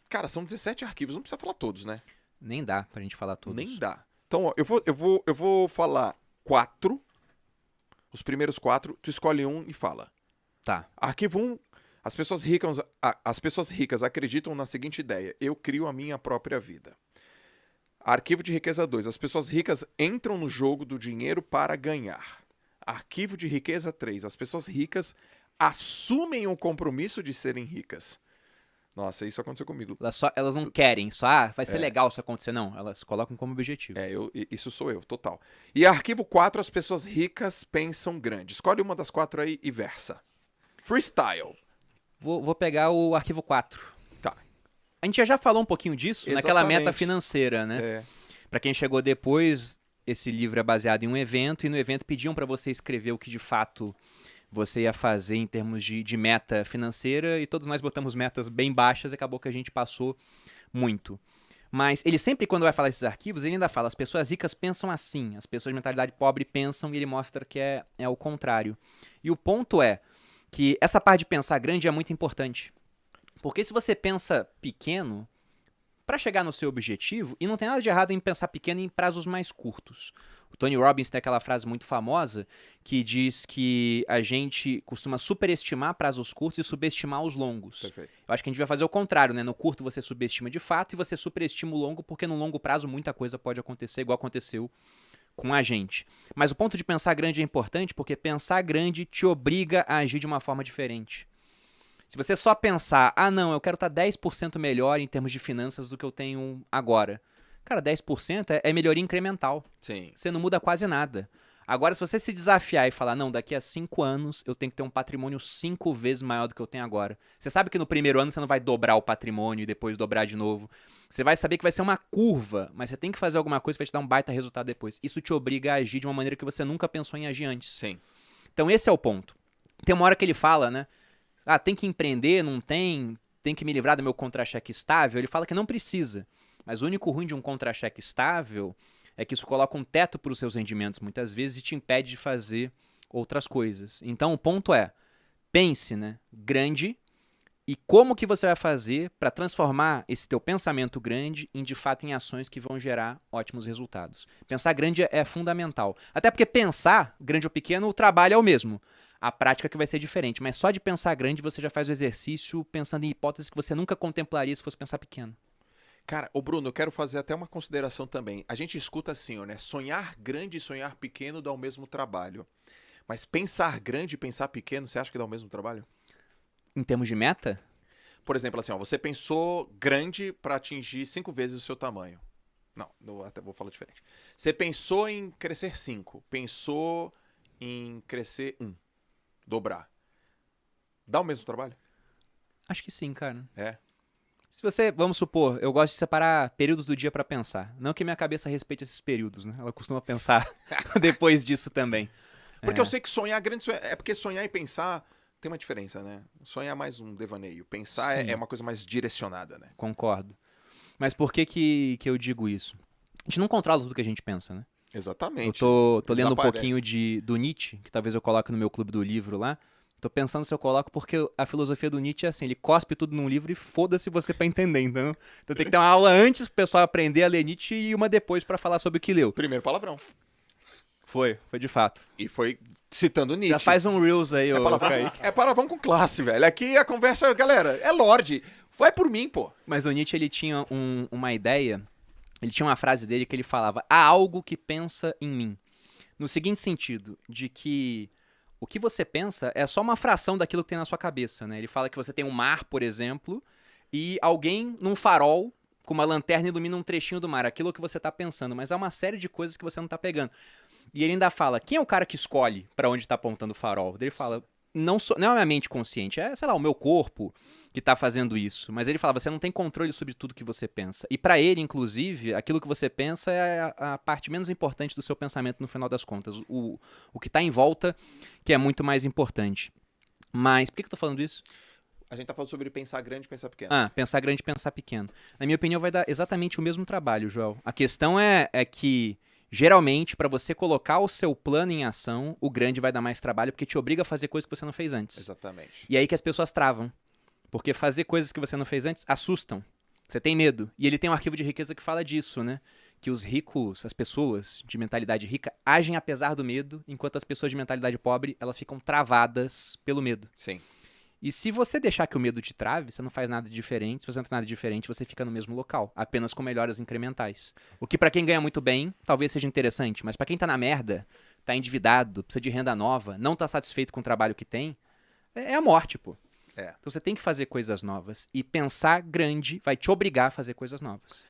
Cara, são 17 arquivos, não precisa falar todos, né? Nem dá pra gente falar todos. Nem dá. Então, ó, eu vou falar 4, os primeiros 4, tu escolhe um e fala. Tá. Arquivo 1, as pessoas ricas acreditam na seguinte ideia: eu crio a minha própria vida. Arquivo de riqueza 2, as pessoas ricas entram no jogo do dinheiro para ganhar. Arquivo de riqueza 3, as pessoas ricas assumem o compromisso de serem ricas. Nossa, isso aconteceu comigo. Elas não querem, só, vai ser legal isso acontecer. Não, elas colocam como objetivo. Isso sou eu, total. E arquivo 4, as pessoas ricas pensam grande. Escolhe uma das 4 aí e versa. Freestyle. Vou pegar o arquivo 4. Tá. A gente já falou um pouquinho disso naquela meta Exatamente. financeira, né? É, Pra quem chegou depois, esse livro é baseado em um evento, e no evento pediam pra você escrever o que de fato você ia fazer em termos de meta financeira, e todos nós botamos metas bem baixas, e acabou que a gente passou muito. Mas ele sempre, quando vai falar esses arquivos, ele ainda fala: as pessoas ricas pensam assim, as pessoas de mentalidade pobre pensam, e ele mostra que é o contrário. E o ponto é que essa parte de pensar grande é muito importante. Porque se você pensa pequeno, para chegar no seu objetivo, e não tem nada de errado em pensar pequeno em prazos mais curtos. O Tony Robbins tem aquela frase muito famosa que diz que a gente costuma superestimar prazos curtos e subestimar os longos. perfeito. Eu acho que a gente vai fazer o contrário, né? No curto você subestima de fato e você superestima o longo, porque no longo prazo muita coisa pode acontecer, igual aconteceu com a gente. Mas o ponto de pensar grande é importante porque pensar grande te obriga a agir de uma forma diferente. Se você só pensar, não, eu quero estar 10% melhor em termos de finanças do que eu tenho agora. Cara, 10% é melhoria incremental. Sim. Você não muda quase nada. Agora, se você se desafiar e falar: não, daqui a 5 anos eu tenho que ter um patrimônio 5 vezes maior do que eu tenho agora. Você sabe que no primeiro ano você não vai dobrar o patrimônio e depois dobrar de novo. Você vai saber que vai ser uma curva, mas você tem que fazer alguma coisa que vai te dar um baita resultado depois. Isso te obriga a agir de uma maneira que você nunca pensou em agir antes. Sim. Então esse é o ponto. Tem uma hora que ele fala, né? Tem que empreender, não tem que me livrar do meu contra-cheque estável. Ele fala que não precisa. Mas o único ruim de um contra-cheque estável é que isso coloca um teto para os seus rendimentos muitas vezes e te impede de fazer outras coisas. Então o ponto é: pense, né, grande, e como que você vai fazer para transformar esse teu pensamento grande em de fato em ações que vão gerar ótimos resultados. Pensar grande é fundamental. Até porque pensar, grande ou pequeno, o trabalho é o mesmo. A prática que vai ser diferente, mas só de pensar grande você já faz o exercício pensando em hipóteses que você nunca contemplaria se fosse pensar pequeno. Cara, ô Bruno, eu quero fazer até uma consideração também. A gente escuta assim, ó, né? Sonhar grande e sonhar pequeno dá o mesmo trabalho. Mas pensar grande e pensar pequeno, você acha que dá o mesmo trabalho? Em termos de meta, Por exemplo, assim, ó, você pensou grande para atingir 5 vezes o seu tamanho. Não, eu até vou falar diferente. Você pensou em crescer 5, pensou em crescer 1, dobrar. Dá o mesmo trabalho? acho que sim, cara. É. Se você, vamos supor, eu gosto de separar períodos do dia para pensar. Não que minha cabeça respeite esses períodos, né? Ela costuma pensar depois disso também. Porque eu sei que sonhar grande é porque sonhar e pensar tem uma diferença, né? Sonhar é mais um devaneio. Pensar é Sim. uma coisa mais direcionada, né? Concordo. Mas por que eu digo isso? A gente não controla tudo que a gente pensa, né? Eu Exatamente. tô lendo um Desaparece. pouquinho do Nietzsche, que talvez eu coloque no meu clube do livro lá. Tô pensando se eu coloco, porque a filosofia do Nietzsche é assim: ele cospe tudo num livro e foda-se você pra entender, então tem que ter uma aula antes pro pessoal aprender a ler Nietzsche e uma depois pra falar sobre o que leu. Primeiro palavrão. Foi de fato. E foi citando Nietzsche. Já faz um Reels aí, ô Palavrão. Kaique. É palavrão com classe, velho. Aqui a conversa, galera, é Lorde. Vai por mim, pô. Mas o Nietzsche, ele tinha uma ideia, ele tinha uma frase dele que ele falava: há algo que pensa em mim. No seguinte sentido, de que o que você pensa é só uma fração daquilo que tem na sua cabeça, né? Ele fala que você tem um mar, por exemplo, e alguém num farol com uma lanterna ilumina um trechinho do mar, aquilo que você tá pensando, mas há uma série de coisas que você não tá pegando. E ele ainda fala: quem é o cara que escolhe pra onde tá apontando o farol? Ele fala: não é a minha mente consciente, é, sei lá, o meu corpo que tá fazendo isso. Mas ele fala: você não tem controle sobre tudo que você pensa. E pra ele, inclusive, aquilo que você pensa é a parte menos importante do seu pensamento no final das contas. O que tá em volta que é muito mais importante. Mas por que eu tô falando isso? A gente tá falando sobre pensar grande e pensar pequeno. Pensar grande e pensar pequeno. Na minha opinião, vai dar exatamente o mesmo trabalho, Joel. A questão é que, geralmente, para você colocar o seu plano em ação, o grande vai dar mais trabalho, porque te obriga a fazer coisas que você não fez antes. Exatamente. E aí que as pessoas travam. Porque fazer coisas que você não fez antes assustam. Você tem medo. E ele tem um arquivo de riqueza que fala disso, né? Que os ricos, as pessoas de mentalidade rica, agem apesar do medo, enquanto as pessoas de mentalidade pobre, elas ficam travadas pelo medo. Sim. E se você deixar que o medo te trave, você não faz nada diferente. Se você não faz nada diferente, você fica no mesmo local, apenas com melhoras incrementais. O que pra quem ganha muito bem, talvez seja interessante, mas pra quem tá na merda, tá endividado, precisa de renda nova, não tá satisfeito com o trabalho que tem, é a morte, pô. É. Então você tem que fazer coisas novas. E pensar grande vai te obrigar a fazer coisas novas.